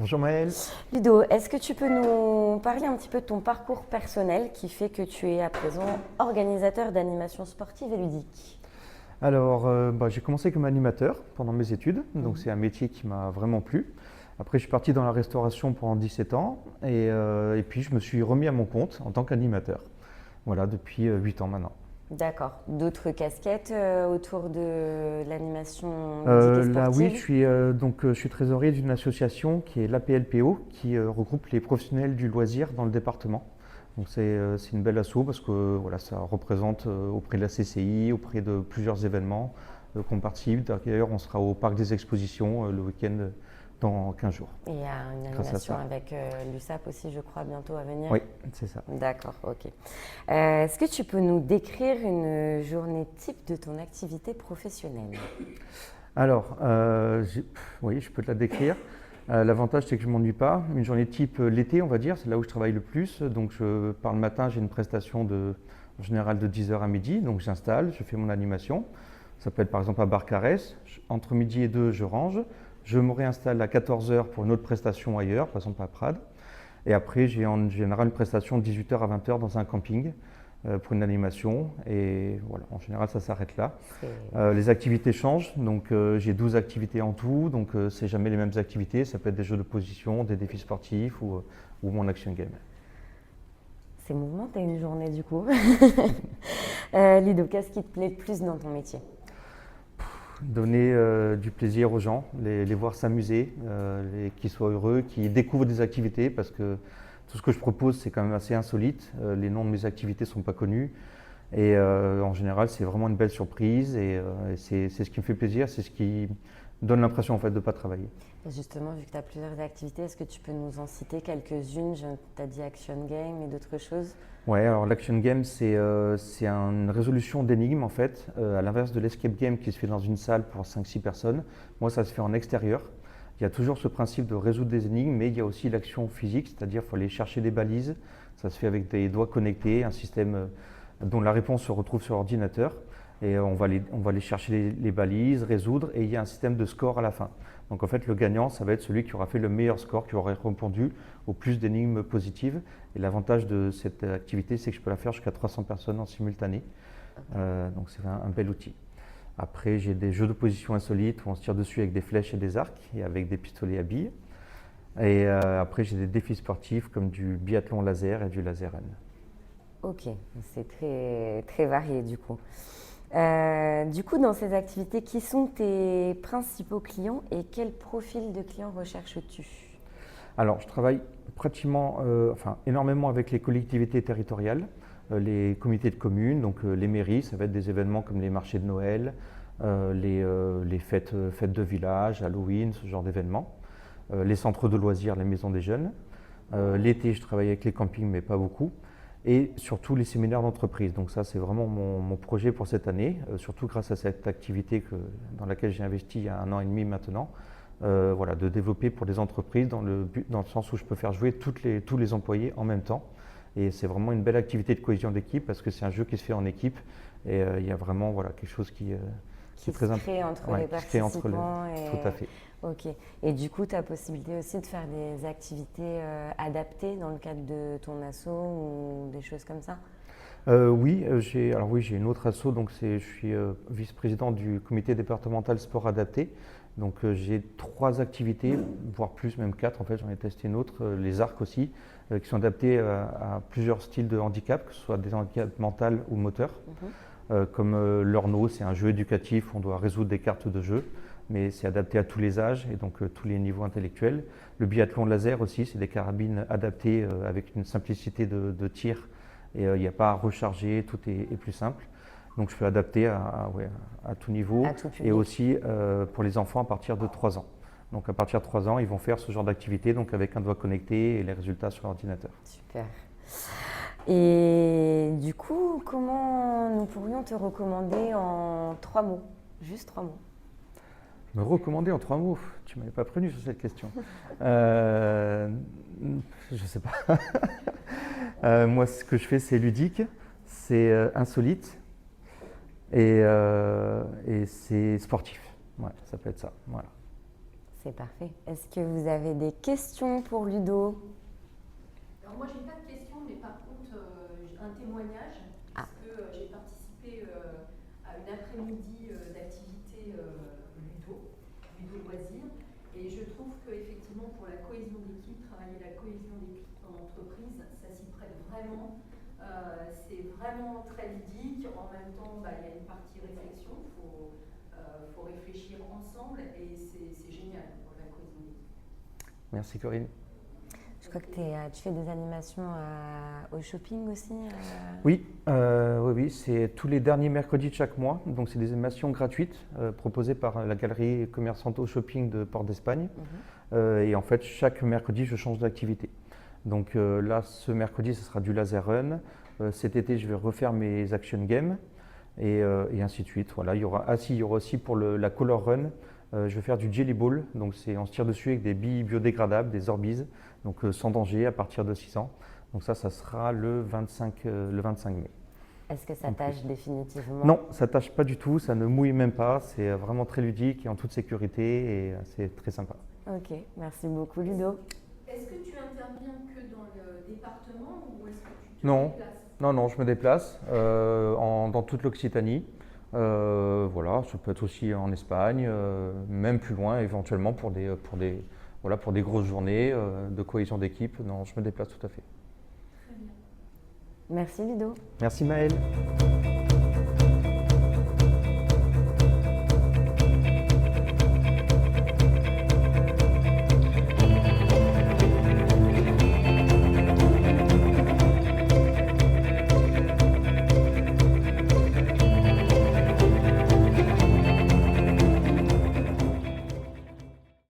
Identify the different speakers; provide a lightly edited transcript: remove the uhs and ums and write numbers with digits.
Speaker 1: Bonjour Maëlle.
Speaker 2: Ludo, est-ce que tu peux nous parler un petit peu de ton parcours personnel qui fait que tu es à présent organisateur d'animation sportive et ludique?
Speaker 1: Alors, j'ai commencé comme animateur pendant mes études, donc c'est un métier qui m'a vraiment plu. Après, je suis parti dans la restauration pendant 17 ans et puis je me suis remis à mon compte en tant qu'animateur. Voilà, depuis 8 ans maintenant.
Speaker 2: D'accord. D'autres casquettes autour de l'animation ludique et
Speaker 1: Là, oui,
Speaker 2: sportive?
Speaker 1: je suis trésorier d'une association qui est l'APLPO, qui regroupe les professionnels du loisir dans le département. Donc c'est une belle asso parce que voilà, ça représente auprès de la CCI, auprès de plusieurs événements qu'on participe. D'ailleurs, on sera au Parc des Expositions le week-end dans 15 jours,
Speaker 2: Et il y a une
Speaker 1: grâce à
Speaker 2: animation
Speaker 1: ça.
Speaker 2: avec l'USAP aussi, je crois, bientôt à venir.
Speaker 1: Oui, c'est ça.
Speaker 2: D'accord, ok. Est-ce que tu peux nous décrire une journée type de ton activité professionnelle?
Speaker 1: Alors, oui, je peux te la décrire. L'avantage, c'est que je ne m'ennuie pas. Une journée type l'été, on va dire, c'est là où je travaille le plus. Donc, par le matin, j'ai une prestation en général de 10 heures à midi. Donc, j'installe, je fais mon animation. Ça peut être par exemple à Barcarès. Entre midi et 2, je range. Je me réinstalle à 14 heures pour une autre prestation ailleurs, par exemple à Prades. Et après, j'ai en général une prestation de 18 heures à 20 heures dans un camping pour une animation. Et voilà, en général, ça s'arrête là. Les activités changent, donc j'ai 12 activités en tout, donc c'est jamais les mêmes activités, ça peut être des jeux de position, des défis sportifs ou mon action game.
Speaker 2: C'est mouvementé une journée du coup. Ludo, qu'est-ce qui te plaît le plus dans ton métier?
Speaker 1: Donner du plaisir aux gens, les voir s'amuser, qu'ils soient heureux, qu'ils découvrent des activités, parce que tout ce que je propose c'est quand même assez insolite, les noms de mes activités ne sont pas connus, et en général c'est vraiment une belle surprise, et c'est ce qui me fait plaisir, c'est ce qui donne l'impression en fait de ne pas travailler.
Speaker 2: Et justement, vu que tu as plusieurs activités, est-ce que tu peux nous en citer quelques-unes? Tu as dit Action Game et d'autres choses.
Speaker 1: Ouais, alors l'action game, c'est une résolution d'énigmes en fait, à l'inverse de l'escape game qui se fait dans une salle pour 5-6 personnes. Moi, ça se fait en extérieur. Il y a toujours ce principe de résoudre des énigmes, mais il y a aussi l'action physique, c'est-à-dire qu'il faut aller chercher des balises. Ça se fait avec des doigts connectés, un système dont la réponse se retrouve sur l'ordinateur. Et on va aller chercher les balises, résoudre, et il y a un système de score à la fin. Donc en fait, le gagnant, ça va être celui qui aura fait le meilleur score, qui aura répondu au plus d'énigmes positives. Et l'avantage de cette activité, c'est que je peux la faire jusqu'à 300 personnes en simultané. Donc c'est un bel outil. Après, j'ai des jeux de position insolites où on se tire dessus avec des flèches et des arcs et avec des pistolets à billes. Et après, j'ai des défis sportifs comme du biathlon laser et du laser run.
Speaker 2: Ok, c'est très, très varié du coup. Du coup, dans ces activités, qui sont tes principaux clients et quel profil de clients recherches-tu?
Speaker 1: Alors, je travaille énormément avec les collectivités territoriales, les comités de communes, donc les mairies, ça va être des événements comme les marchés de Noël, les fêtes de village, Halloween, ce genre d'événements, les centres de loisirs, les maisons des jeunes. L'été, je travaille avec les campings, mais pas beaucoup. Et surtout les séminaires d'entreprise. Donc ça, c'est vraiment mon projet pour cette année, surtout grâce à cette activité dans laquelle j'ai investi il y a 1 an et demi maintenant. Voilà, de développer pour les entreprises dans le sens où je peux faire jouer tous les employés en même temps. Et c'est vraiment une belle activité de cohésion d'équipe parce que c'est un jeu qui se fait en équipe et il y a vraiment voilà, quelque chose qui est
Speaker 2: Qui se
Speaker 1: très
Speaker 2: crée entre
Speaker 1: ouais,
Speaker 2: les
Speaker 1: qui se crée entre
Speaker 2: participants
Speaker 1: Tout à fait.
Speaker 2: Ok. Et du coup, tu as possibilité aussi de faire des activités adaptées dans le cadre de ton asso ou des choses comme ça?
Speaker 1: Oui, j'ai une autre asso, donc je suis vice-président du comité départemental sport adapté. Donc j'ai 3 activités, voire plus, même 4 en fait, j'en ai testé une autre, les arcs aussi, qui sont adaptés à plusieurs styles de handicap, que ce soit des handicaps mentaux ou moteurs. Comme l'Orno, c'est un jeu éducatif, on doit résoudre des cartes de jeu, mais c'est adapté à tous les âges et donc tous les niveaux intellectuels. Le biathlon laser aussi, c'est des carabines adaptées avec une simplicité de tir et il n'y a pas à recharger, tout est plus simple. Donc je peux adapter à tout niveau
Speaker 2: À tout
Speaker 1: et
Speaker 2: public.
Speaker 1: aussi pour les enfants à partir de 3 ans. Donc à partir de 3 ans, ils vont faire ce genre d'activité donc avec un doigt connecté et les résultats sur l'ordinateur.
Speaker 2: Super. Et du coup, comment nous pourrions te recommander en 3 mots? Juste 3 mots.
Speaker 1: Me recommander en 3 mots? Tu ne m'avais pas prévenu sur cette question. Je ne sais pas. Moi, ce que je fais, c'est ludique, c'est insolite et c'est sportif. Ouais, ça peut être ça. Voilà.
Speaker 2: C'est parfait. Est-ce que vous avez des questions pour Ludo?
Speaker 3: Alors moi, j'ai pas de questions, mais par contre, j'ai un témoignage,
Speaker 2: Ah.
Speaker 3: parce que j'ai participé à une après-midi d'activité Ludo loisirs, et je trouve qu'effectivement, pour la cohésion d'équipe, travailler la cohésion d'équipe en entreprise, ça s'y prête vraiment. C'est vraiment très ludique. En même temps, il y a une partie réflexion, faut réfléchir ensemble, et c'est génial pour la cohésion d'équipe.
Speaker 1: Merci Corinne.
Speaker 2: Je crois que tu fais des animations au shopping aussi.
Speaker 1: Oui, oui, c'est tous les derniers mercredis de chaque mois. Donc, c'est des animations gratuites proposées par la galerie commerçante au shopping de Port d'Espagne. Et en fait, chaque mercredi, je change d'activité. Donc là, ce mercredi, ce sera du laser run. Cet été, je vais refaire mes action games et ainsi de suite. Voilà, il y aura aussi pour la color run. Je vais faire du jelly ball. Donc, on se tire dessus avec des billes biodégradables, des Orbeez. Donc sans danger à partir de 6 ans. Donc ça sera le 25 mai.
Speaker 2: Est-ce que ça tâche définitivement?
Speaker 1: Non, ça tâche pas du tout, ça ne mouille même pas. C'est vraiment très ludique et en toute sécurité et c'est très sympa.
Speaker 2: Ok, merci beaucoup Ludo.
Speaker 3: Est-ce que tu interviens que dans le département ou est-ce que tu te
Speaker 1: Non,
Speaker 3: déplaces?
Speaker 1: non, je me déplace dans toute l'Occitanie. Voilà, ça peut être aussi en Espagne, même plus loin éventuellement pour des grosses journées de cohésion d'équipe. Non, je me déplace tout à fait.
Speaker 3: Très bien.
Speaker 2: Merci Ludo.
Speaker 1: Merci Maëlle.